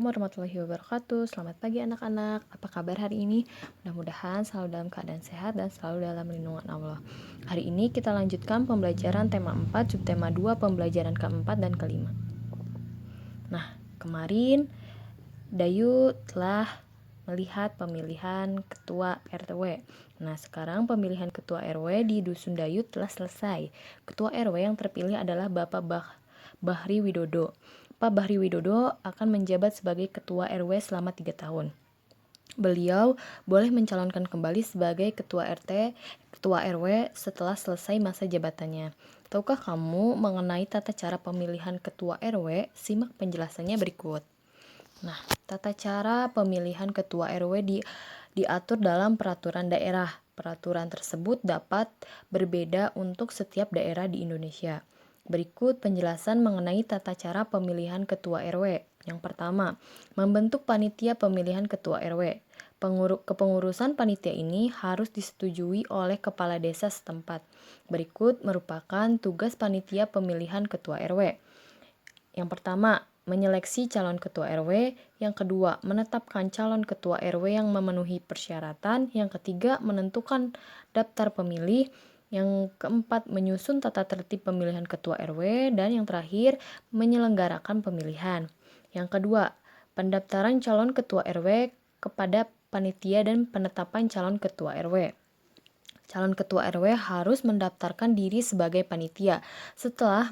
Warahmatullahi wabarakatuh. Selamat pagi anak-anak. Apa kabar hari ini? Mudah-mudahan selalu dalam keadaan sehat dan selalu dalam lindungan Allah. Hari ini kita lanjutkan pembelajaran tema 4, subtema 2, pembelajaran keempat dan kelima. Nah, kemarin Dayu telah melihat pemilihan ketua RW. Nah, sekarang pemilihan ketua RW di Dusun Dayu telah selesai. Ketua RW yang terpilih adalah Bapak Bahri Widodo. Pak Bahri Widodo akan menjabat sebagai ketua RW selama 3 tahun. Beliau boleh mencalonkan kembali sebagai ketua RT, ketua RW setelah selesai masa jabatannya. Tahukah kamu mengenai tata cara pemilihan ketua RW? Simak penjelasannya berikut. Nah, tata cara pemilihan ketua RW diatur dalam peraturan daerah. Peraturan tersebut dapat berbeda untuk setiap daerah di Indonesia. Berikut penjelasan mengenai tata cara pemilihan ketua RW. Yang pertama, membentuk panitia pemilihan ketua RW. Kepengurusan panitia ini harus disetujui oleh kepala desa setempat. Berikut merupakan tugas panitia pemilihan ketua RW. Yang pertama, menyeleksi calon ketua RW. Yang kedua, menetapkan calon ketua RW yang memenuhi persyaratan. Yang ketiga, menentukan daftar pemilih. Yang keempat, menyusun tata tertib pemilihan ketua RW. Dan yang terakhir, menyelenggarakan pemilihan. Yang kedua, pendaftaran calon ketua RW kepada panitia dan penetapan calon ketua RW. Calon ketua RW harus mendaftarkan diri sebagai panitia. Setelah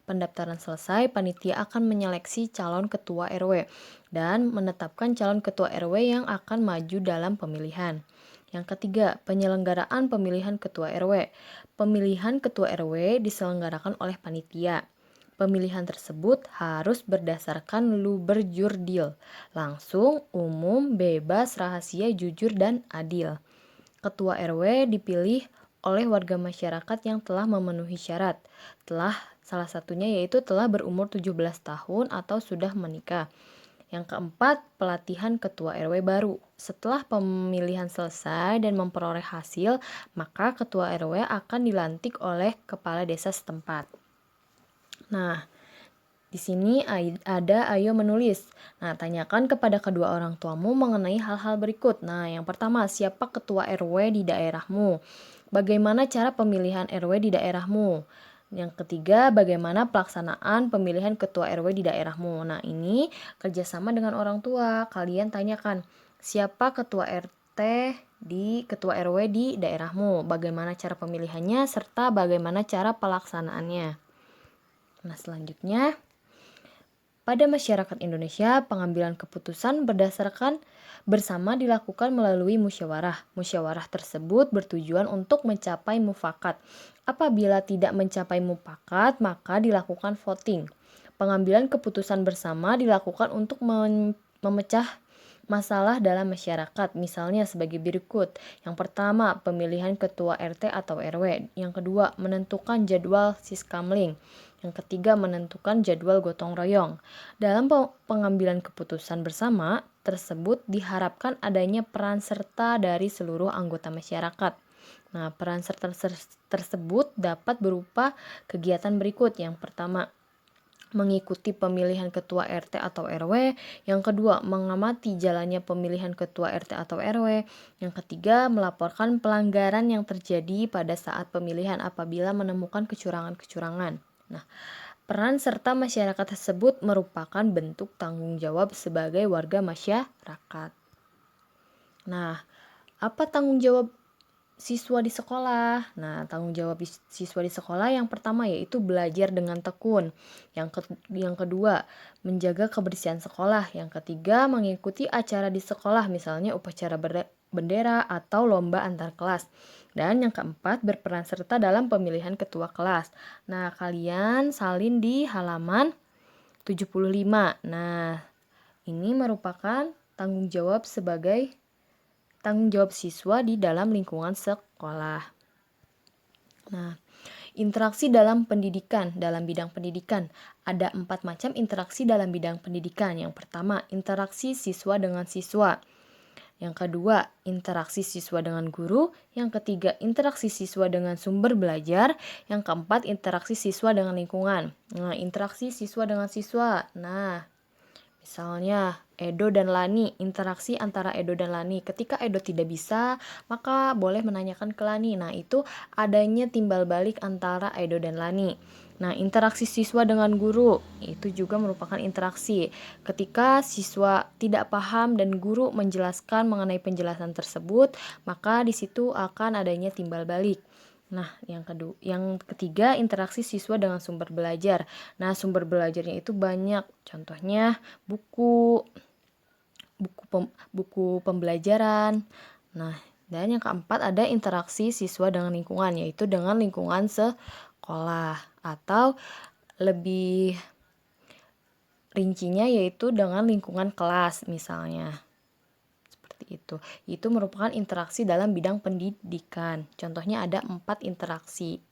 pendaftaran selesai, panitia akan menyeleksi calon ketua RW dan menetapkan calon ketua RW yang akan maju dalam pemilihan. Yang ketiga, penyelenggaraan pemilihan ketua RW. Pemilihan ketua RW diselenggarakan oleh panitia. Pemilihan tersebut harus berdasarkan luberjurdil, langsung, umum, bebas, rahasia, jujur, dan adil. Ketua RW dipilih oleh warga masyarakat yang telah memenuhi syarat. Salah satunya yaitu telah berumur 17 tahun atau sudah menikah. Yang keempat, pelatihan ketua RW baru. Setelah pemilihan selesai dan memperoleh hasil, maka ketua RW akan dilantik oleh kepala desa setempat. Nah, di sini ada ayo menulis. Nah, tanyakan kepada kedua orang tuamu mengenai hal-hal berikut. Nah, yang pertama, siapa ketua RW di daerahmu? Bagaimana cara pemilihan RW di daerahmu? Yang ketiga, bagaimana pelaksanaan pemilihan ketua RW di daerahmu? Nah, ini kerjasama dengan orang tua. Kalian tanyakan, siapa ketua ketua RW di daerahmu? Bagaimana cara pemilihannya, serta bagaimana cara pelaksanaannya? Nah, selanjutnya, pada masyarakat Indonesia, pengambilan keputusan bersama dilakukan melalui musyawarah. Musyawarah tersebut bertujuan untuk mencapai mufakat. Apabila tidak mencapai mufakat, maka dilakukan voting. Pengambilan keputusan bersama dilakukan untuk memecah masalah dalam masyarakat, misalnya sebagai berikut. Yang pertama, pemilihan ketua RT atau RW. Yang kedua, menentukan jadwal siskamling. Yang ketiga, menentukan jadwal gotong royong. Dalam pengambilan keputusan bersama tersebut diharapkan adanya peran serta dari seluruh anggota masyarakat. Nah, peran serta tersebut dapat berupa kegiatan berikut. Yang pertama, mengikuti pemilihan ketua RT atau RW. Yang kedua, mengamati jalannya pemilihan ketua RT atau RW. Yang ketiga, melaporkan pelanggaran yang terjadi pada saat pemilihan apabila menemukan kecurangan-kecurangan. Nah, peran serta masyarakat tersebut merupakan bentuk tanggung jawab sebagai warga masyarakat. Nah, apa tanggung jawab siswa di sekolah? Nah, tanggung jawab siswa di sekolah yang pertama yaitu belajar dengan tekun. Yang kedua, menjaga kebersihan sekolah. Yang ketiga, mengikuti acara di sekolah, misalnya upacara bendera atau lomba antar kelas. Dan yang keempat, berperan serta dalam pemilihan ketua kelas. Nah, kalian salin di halaman 75. Nah, ini merupakan tanggung jawab siswa di dalam lingkungan sekolah. Nah, interaksi dalam pendidikan. Dalam bidang pendidikan, ada 4 macam interaksi dalam bidang pendidikan. Yang pertama, interaksi siswa dengan siswa. Yang kedua, interaksi siswa dengan guru. Yang ketiga, interaksi siswa dengan sumber belajar. Yang keempat, interaksi siswa dengan lingkungan. Nah, interaksi siswa dengan siswa. Nah, Misalnya, Edo dan Lani, interaksi antara Edo dan Lani. Ketika Edo tidak bisa, maka boleh menanyakan ke Lani. Nah, itu adanya timbal balik antara Edo dan Lani. Nah, interaksi siswa dengan guru, itu juga merupakan interaksi. Ketika siswa tidak paham dan guru menjelaskan mengenai penjelasan tersebut, maka di situ akan adanya timbal balik. Nah, yang ketiga, interaksi siswa dengan sumber belajar. Nah, sumber belajarnya itu banyak. Contohnya buku, buku pembelajaran. Nah, dan yang keempat ada interaksi siswa dengan lingkungan, yaitu dengan lingkungan sekolah atau lebih rincinya yaitu dengan lingkungan kelas misalnya. Itu. Itu merupakan interaksi dalam bidang pendidikan. Contohnya ada 4 interaksi.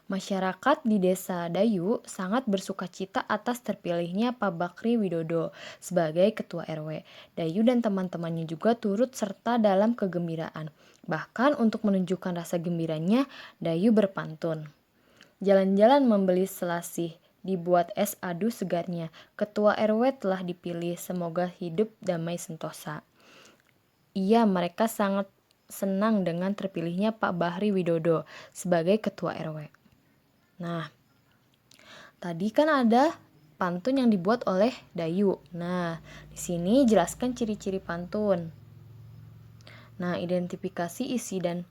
Masyarakat di Desa Dayu sangat bersukacita atas terpilihnya Pak Bakri Widodo sebagai Ketua RW. Dayu dan teman-temannya juga turut serta dalam kegembiraan. Bahkan untuk menunjukkan rasa gembiranya, Dayu berpantun. Jalan-jalan membeli selasih, dibuat es adu segarnya. Ketua RW telah dipilih, semoga hidup damai sentosa. Iya, mereka sangat senang dengan terpilihnya Pak Bahri Widodo sebagai Ketua RW. Nah, tadi kan ada pantun yang dibuat oleh Dayu. Nah, di sini jelaskan ciri-ciri pantun. Nah, identifikasi isi dan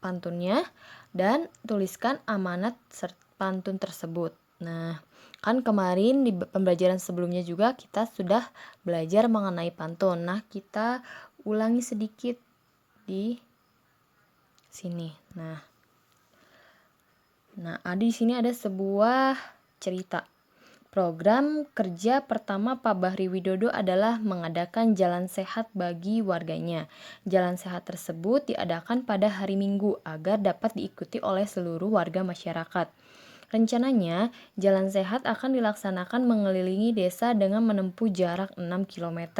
pantunnya dan tuliskan amanat pantun tersebut. Nah, kan kemarin di pembelajaran sebelumnya juga kita sudah belajar mengenai pantun. Nah, kita ulangi sedikit di sini. Nah, di sini ada sebuah cerita. Program kerja pertama Pak Bahri Widodo adalah mengadakan jalan sehat bagi warganya. Jalan sehat tersebut diadakan pada hari Minggu agar dapat diikuti oleh seluruh warga masyarakat. Rencananya, jalan sehat akan dilaksanakan mengelilingi desa dengan menempuh jarak 6 km.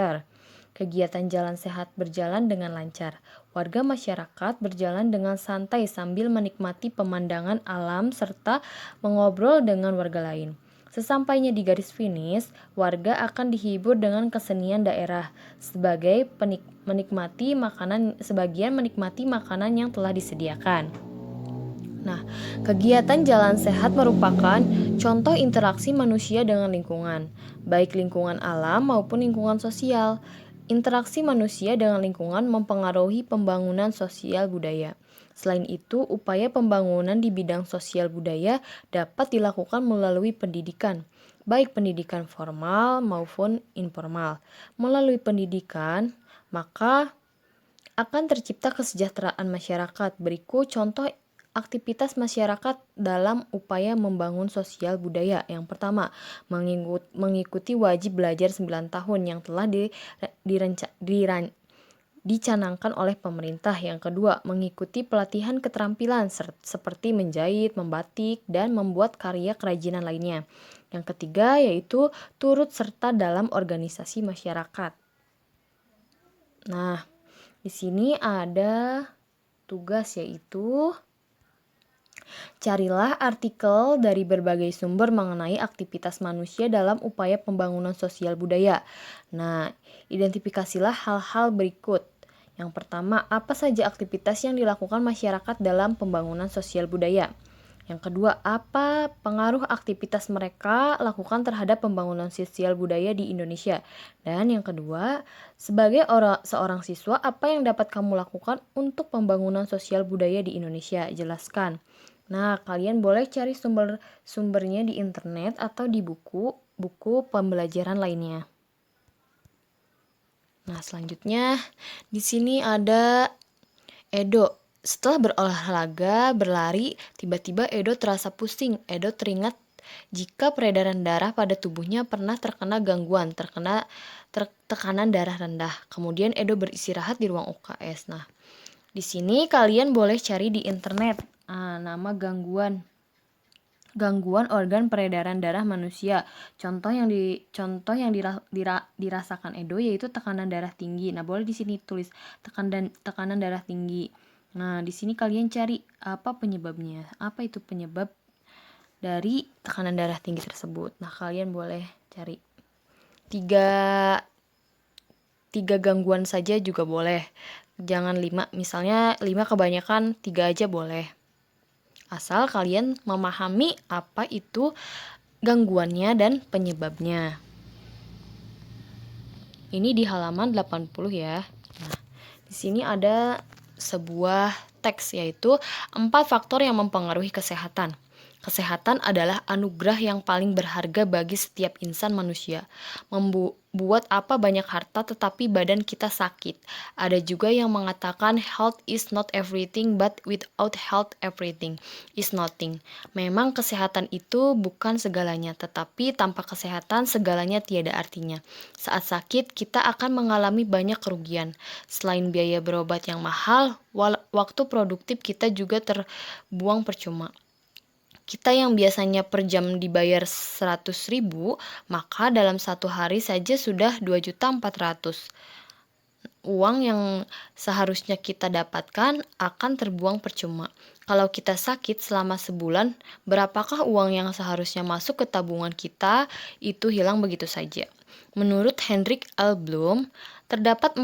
Kegiatan jalan sehat berjalan dengan lancar. Warga masyarakat berjalan dengan santai sambil menikmati pemandangan alam serta mengobrol dengan warga lain. Sesampainya di garis finish, warga akan dihibur dengan kesenian daerah sebagai sebagian menikmati makanan yang telah disediakan. Nah, kegiatan jalan sehat merupakan contoh interaksi manusia dengan lingkungan, baik lingkungan alam maupun lingkungan sosial. Interaksi manusia dengan lingkungan mempengaruhi pembangunan sosial budaya. Selain itu, upaya pembangunan di bidang sosial budaya dapat dilakukan melalui pendidikan, baik pendidikan formal maupun informal. Melalui pendidikan, maka akan tercipta kesejahteraan masyarakat. Berikut contoh aktivitas masyarakat dalam upaya membangun sosial budaya. Yang pertama, mengikuti wajib belajar 9 tahun yang telah dicanangkan oleh pemerintah. Yang kedua, mengikuti pelatihan keterampilan seperti menjahit, membatik, dan membuat karya kerajinan lainnya. Yang ketiga, yaitu turut serta dalam organisasi masyarakat. Nah, di sini ada tugas yaitu carilah artikel dari berbagai sumber mengenai aktivitas manusia dalam upaya pembangunan sosial budaya. Nah, identifikasilah hal-hal berikut. Yang pertama, apa saja aktivitas yang dilakukan masyarakat dalam pembangunan sosial budaya? Yang kedua, apa pengaruh aktivitas mereka lakukan terhadap pembangunan sosial budaya di Indonesia? Dan yang kedua, sebagai seorang siswa, apa yang dapat kamu lakukan untuk pembangunan sosial budaya di Indonesia? Jelaskan. Nah, kalian boleh cari sumbernya di internet atau di buku pembelajaran lainnya. Nah, selanjutnya di sini ada Edo. Setelah berolahraga, berlari, tiba-tiba Edo terasa pusing. Edo teringat jika peredaran darah pada tubuhnya pernah terkena gangguan, tekanan darah rendah. Kemudian Edo beristirahat di ruang UKS. Nah, di sini kalian boleh cari di internet nama gangguan organ peredaran darah manusia. Contoh yang dirasakan Edo yaitu tekanan darah tinggi. Nah, boleh di sini tulis tekanan darah tinggi. Nah, di sini kalian cari apa penyebabnya. Apa itu penyebab dari tekanan darah tinggi tersebut. Nah, kalian boleh cari tiga gangguan saja juga boleh. Jangan 5, misalnya 5 kebanyakan, 3 aja boleh. Asal kalian memahami apa itu gangguannya dan penyebabnya. Ini di halaman 80 ya. Nah, di sini ada sebuah teks, yaitu 4 faktor yang mempengaruhi kesehatan. Kesehatan adalah anugerah yang paling berharga bagi setiap insan manusia. Membuat apa banyak harta tetapi badan kita sakit. Ada juga yang mengatakan health is not everything, but without health everything is nothing. Memang kesehatan itu bukan segalanya, tetapi tanpa kesehatan segalanya tiada artinya. Saat sakit, kita akan mengalami banyak kerugian. Selain biaya berobat yang mahal, waktu produktif kita juga terbuang percuma. Kita yang biasanya per jam dibayar 100.000, maka dalam 1 hari saja sudah 2.400.000. Uang yang seharusnya kita dapatkan akan terbuang percuma. Kalau kita sakit selama sebulan, berapakah uang yang seharusnya masuk ke tabungan kita itu hilang begitu saja? Menurut Hendrik L. Bloom, terdapat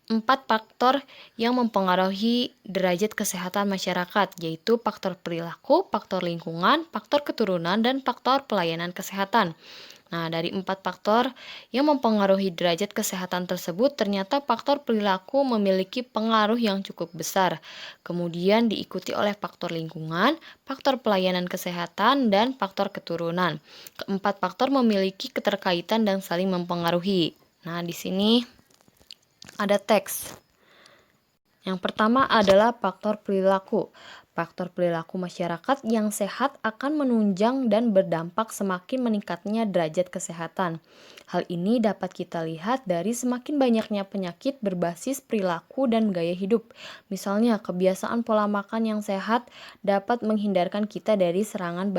4 faktor yang mempengaruhi derajat kesehatan masyarakat, yaitu faktor perilaku, faktor lingkungan, faktor keturunan, dan faktor pelayanan kesehatan. Nah, dari 4 faktor yang mempengaruhi derajat kesehatan tersebut, ternyata faktor perilaku memiliki pengaruh yang cukup besar. Kemudian diikuti oleh faktor lingkungan, faktor pelayanan kesehatan, dan faktor keturunan. Keempat faktor memiliki keterkaitan dan saling mempengaruhi. Nah, di sini ada teks. Yang pertama adalah faktor perilaku. Faktor perilaku masyarakat yang sehat akan menunjang dan berdampak semakin meningkatnya derajat kesehatan. Hal ini dapat kita lihat dari semakin banyaknya penyakit berbasis perilaku dan gaya hidup. Misalnya, kebiasaan pola makan yang sehat dapat menghindarkan kita dari serangan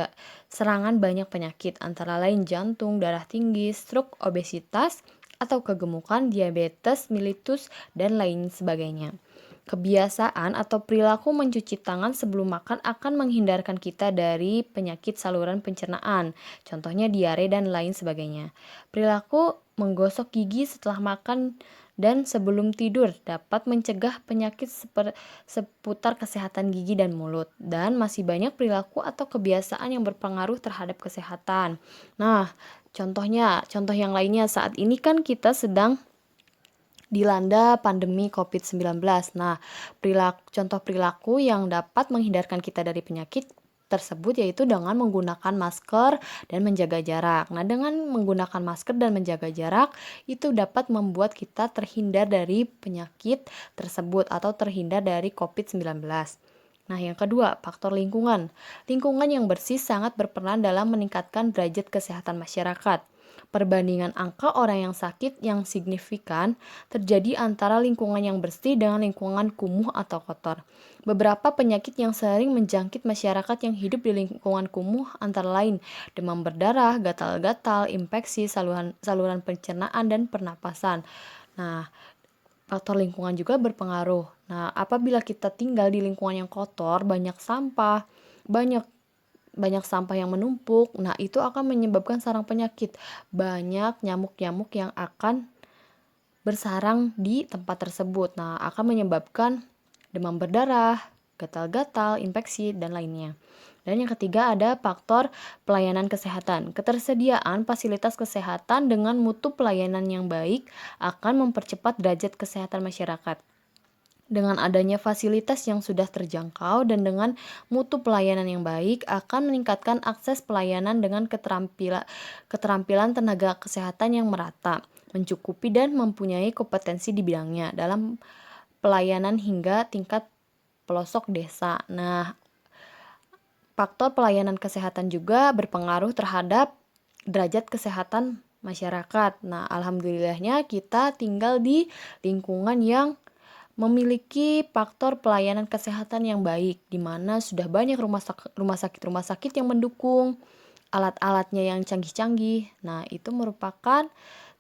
banyak penyakit, antara lain jantung, darah tinggi, stroke, obesitas, atau kegemukan, diabetes mellitus, dan lain sebagainya. Kebiasaan atau perilaku mencuci tangan sebelum makan akan menghindarkan kita dari penyakit saluran pencernaan, contohnya diare dan lain sebagainya. Perilaku menggosok gigi setelah makan dan sebelum tidur dapat mencegah penyakit seputar kesehatan gigi dan mulut. Dan masih banyak perilaku atau kebiasaan yang berpengaruh terhadap kesehatan. Nah, contoh yang lainnya, saat ini kan kita sedang dilanda pandemi COVID-19. Nah, contoh perilaku yang dapat menghindarkan kita dari penyakit tersebut yaitu dengan menggunakan masker dan menjaga jarak. Nah, dengan menggunakan masker dan menjaga jarak itu dapat membuat kita terhindar dari penyakit tersebut atau terhindar dari COVID-19. Nah, yang kedua, faktor lingkungan. Lingkungan yang bersih sangat berperan dalam meningkatkan derajat kesehatan masyarakat. Perbandingan angka orang yang sakit yang signifikan terjadi antara lingkungan yang bersih dengan lingkungan kumuh atau kotor. Beberapa penyakit yang sering menjangkit masyarakat yang hidup di lingkungan kumuh antara lain demam berdarah, gatal-gatal, infeksi saluran pencernaan, dan pernapasan. Nah, faktor lingkungan juga berpengaruh. Nah, apabila kita tinggal di lingkungan yang kotor, banyak sampah yang menumpuk, nah itu akan menyebabkan sarang penyakit. Banyak nyamuk-nyamuk yang akan bersarang di tempat tersebut. Nah, akan menyebabkan demam berdarah, gatal-gatal, infeksi, dan lainnya. Dan yang ketiga ada faktor pelayanan kesehatan. Ketersediaan fasilitas kesehatan dengan mutu pelayanan yang baik akan mempercepat derajat kesehatan masyarakat. Dengan adanya fasilitas yang sudah terjangkau dan dengan mutu pelayanan yang baik akan meningkatkan akses pelayanan dengan keterampilan tenaga kesehatan yang merata, mencukupi dan mempunyai kompetensi di bidangnya dalam pelayanan hingga tingkat pelosok desa. Nah, faktor pelayanan kesehatan juga berpengaruh terhadap derajat kesehatan masyarakat. Nah, alhamdulillahnya kita tinggal di lingkungan yang memiliki faktor pelayanan kesehatan yang baik, di mana sudah banyak rumah sakit yang mendukung, alat-alatnya yang canggih-canggih. Nah, itu merupakan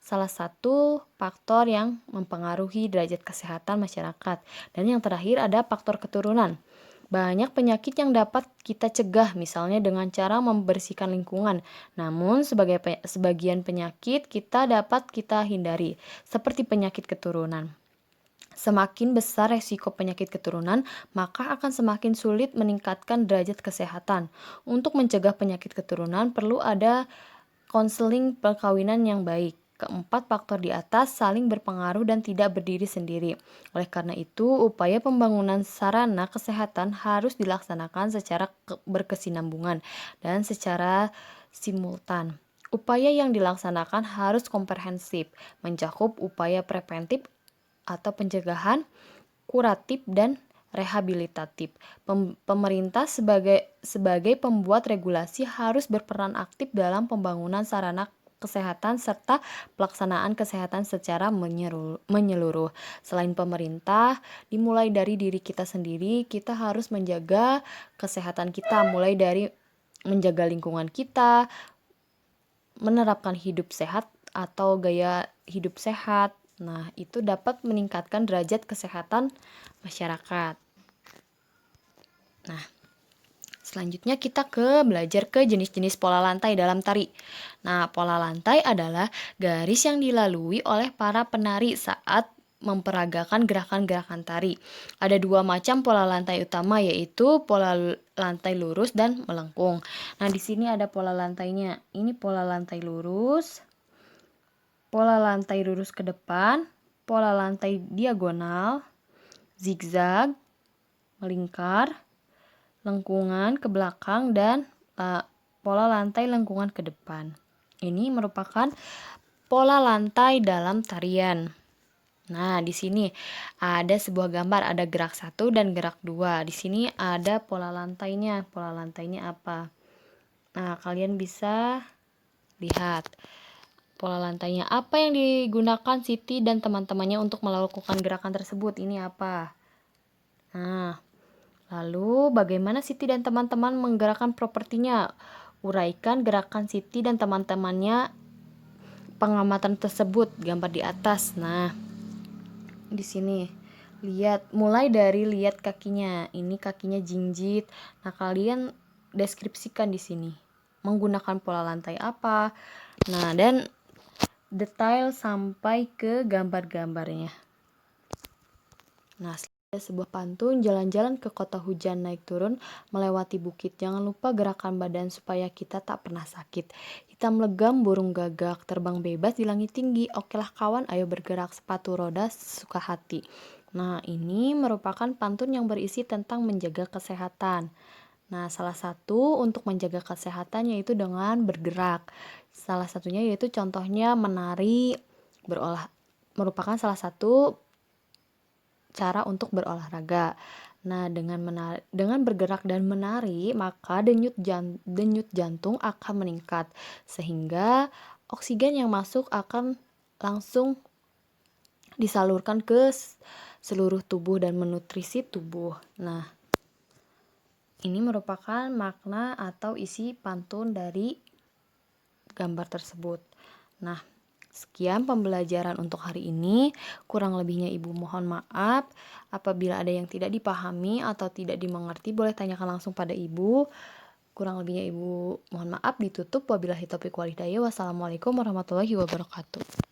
salah satu faktor yang mempengaruhi derajat kesehatan masyarakat. Dan yang terakhir ada faktor keturunan. Banyak penyakit yang dapat kita cegah, misalnya dengan cara membersihkan lingkungan. Namun, sebagian penyakit kita hindari, seperti penyakit keturunan. Semakin besar resiko penyakit keturunan, maka akan semakin sulit meningkatkan derajat kesehatan. Untuk mencegah penyakit keturunan, perlu ada konseling perkawinan yang baik. Keempat faktor di atas saling berpengaruh dan tidak berdiri sendiri. Oleh karena itu, upaya pembangunan sarana kesehatan harus dilaksanakan secara berkesinambungan dan secara simultan. Upaya yang dilaksanakan harus komprehensif, mencakup upaya preventif atau pencegahan, kuratif, dan rehabilitatif. Pemerintah sebagai pembuat regulasi harus berperan aktif dalam pembangunan sarana kesehatan serta pelaksanaan kesehatan secara menyeluruh. Selain pemerintah, dimulai dari diri kita sendiri, kita harus menjaga kesehatan kita, mulai dari menjaga lingkungan kita, menerapkan hidup sehat atau gaya hidup sehat. Nah, itu dapat meningkatkan derajat kesehatan masyarakat. Nah, selanjutnya kita belajar ke jenis-jenis pola lantai dalam tari. Nah, pola lantai adalah garis yang dilalui oleh para penari saat memperagakan gerakan-gerakan tari. Ada dua macam pola lantai utama, yaitu pola lantai lurus dan melengkung. Nah, di sini ada pola lantainya. Ini pola lantai lurus ke depan, pola lantai diagonal, zigzag, melingkar, lengkungan ke belakang, dan pola lantai lengkungan ke depan. Ini merupakan pola lantai dalam tarian. Nah, di sini ada sebuah gambar, ada gerak 1 dan gerak 2. Di sini ada pola lantainya. Pola lantainya apa? Nah, kalian bisa lihat pola lantainya. Apa yang digunakan Siti dan teman-temannya untuk melakukan gerakan tersebut? Ini apa? Nah, lalu bagaimana Siti dan teman-teman menggerakkan propertinya? Uraikan gerakan Siti dan teman-temannya pengamatan tersebut, gambar di atas. Nah, di sini mulai dari lihat kakinya. Ini kakinya jinjit. Nah, kalian deskripsikan di sini menggunakan pola lantai apa. Nah, dan detail sampai ke gambar-gambarnya. Nah, ada sebuah pantun, jalan-jalan ke kota hujan naik turun, melewati bukit. Jangan lupa gerakan badan supaya kita tak pernah sakit. Hitam legam, burung gagak, terbang bebas di langit tinggi. Okelah kawan, ayo bergerak, sepatu roda suka hati. Nah, ini merupakan pantun yang berisi tentang menjaga kesehatan. Nah, salah satu untuk menjaga kesehatan yaitu dengan bergerak. Salah satunya yaitu contohnya menari, merupakan salah satu cara untuk berolahraga. Nah, dengan bergerak dan menari, maka denyut jantung akan meningkat, sehingga oksigen yang masuk akan langsung disalurkan ke seluruh tubuh dan menutrisi tubuh. Nah, ini merupakan makna atau isi pantun dari gambar tersebut. Nah, sekian pembelajaran untuk hari ini. Kurang lebihnya Ibu mohon maaf. Apabila ada yang tidak dipahami atau tidak dimengerti, boleh tanyakan langsung pada Ibu. Kurang lebihnya Ibu mohon maaf, ditutup. Wabillahi taufiq wal hidayah. Wassalamualaikum warahmatullahi wabarakatuh.